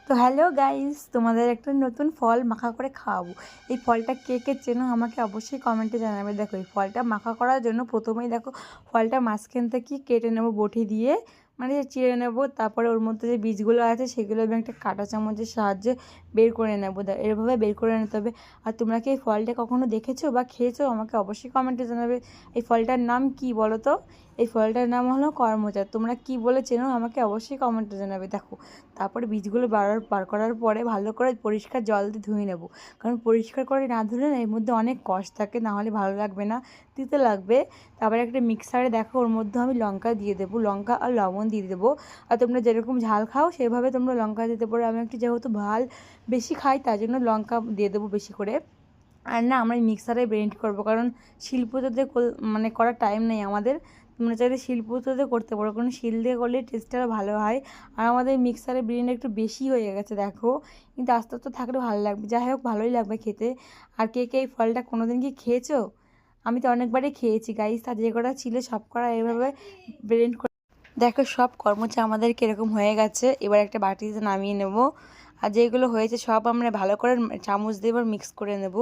তো hello guys, তোমাদের একটা নতুন ফল মাখা করে খাওয়াবো। এই ফলটা কে কে চেনো আমাকে অবশ্যই কমেন্টে জানাবে। দেখো, এই ফলটা মাখা করার জন্য প্রথমেই দেখো ফলটা মাঝখান থেকে কেটে নেবো বটি দিয়ে, মানে চিড়ে নেবো। তারপরে ওর মধ্যে যে বীজগুলো আছে সেগুলো আমি একটা কাঁটা চামচের সাহায্যে বের করে নেবো। এভাবে বের করে নিতে হবে। আর তোমরা কি এই ফলটা কখনো দেখেছো বা খেয়েছো আমাকে অবশ্যই কমেন্টে জানাবে। এই ফলটার নাম কি বলো তো? এই ফলটার নাম হলো কর্মচা। তোমরা কি বলে চেনো আমাকে অবশ্যই কমেন্টে জানাবে। দেখো, তারপরে বীজগুলো বার করার পরে ভালো করে পরিষ্কার জল দিয়ে ধুয়ে নেব। কারণ পরিষ্কার করে না ধুলে না এর মধ্যে অনেক কষ থাকে, না হলে ভালো লাগবে না, তিতে লাগবে। তারপরে একটা মিক্সারে দেখো ওর মধ্যে আমি লঙ্কা দিয়ে দেবো, লঙ্কা আর লবণ দিয়ে দেবো। আর তোমরা যেরকম ঝাল খাও সেভাবে তোমরা লঙ্কা দিতে পারো। আমি একটু যেহেতু ঝাল বেশি খাই তার জন্য লঙ্কা দিয়ে দেবো বেশি করে। আর না, আমরা মিক্সারে ব্লেন্ড করবো, কারণ শিল্পতাতে মানে করার টাইম নেই আমাদের। তোমরা চাইলে শিল্পতাতে করতে পারো, কারণ শিল দিয়ে করলে টেস্টটা ভালো হয়। আর আমাদের মিক্সারে ব্লেন্ড একটু বেশি হয়ে গেছে দেখো, কিন্তু আস্তে আস্তে থাকলে ভালো লাগবে। যাই হোক, ভালোই লাগবে খেতে। আর কে কে এই ফলটা কোনো দিন কি খেয়েছো? আমি তো অনেকবারই খেয়েছি গাইস। আর যে কটা ছিল সব করা এভাবে ব্লেন্ড করে দেখো, সব কর্মচা আমাদের কীরকম হয়ে গেছে। এবার একটা বাটিতে নামিয়ে নেব। আর যেগুলো হয়েছে সব আমরা ভালো করে চামচ দিয়ে এবার মিক্স করে নেব।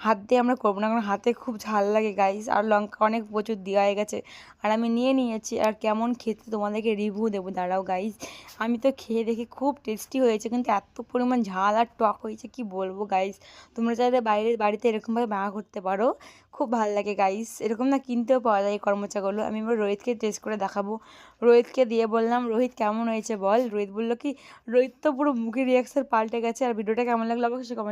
হাত দিয়ে আমরা করবো না, কারণ হাতে খুব ঝাল লাগে গাইস। আর লঙ্কা অনেক প্রচুর দেওয়া হয়ে গেছে। আর আমি নিয়ে নিয়েছি, আর কেমন খেতে তোমাদেরকে রিভিউ দেবো, দাঁড়াও গাইস। আমি তো খেয়ে দেখি খুব টেস্টি হয়েছে, কিন্তু এত পরিমাণ ঝাল আর টক হয়েছে কি বলবো গাইস। তোমরা চাইলে বাড়িতে এরকমভাবে মাখা করতে পারো, খুব ভালো লাগে গাইস। এরকম না কিনতেও পাওয়া যায় এই কর্মচাগুলো। আমি এবার রোহিতকে টেস্ট করে দেখাবো। রোহিতকে দিয়ে বললাম, রোহিত কেমন হয়েছে বল। রোহিত বললো কি, রোহিত তো পুরো মুখের রিয়াকশন পাল্টে গেছে। আর ভিডিওটা কেমন লাগলো অবশ্যই কমেন্ট